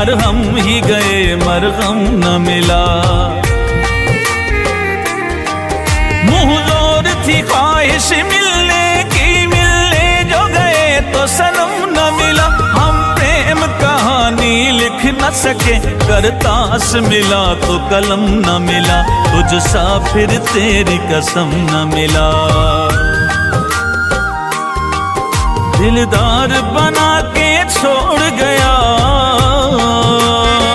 पर हम ही गए मरहम न मिला। मुँह जोर थी ख्वाहिश मिलने की, मिलने जो गए तो सनम न मिला। हम प्रेम कहानी लिख न सके, करतास मिला तो कलम न मिला। तुझ सा फिर तेरी कसम न मिला। दिलदार बना के छोड़ गया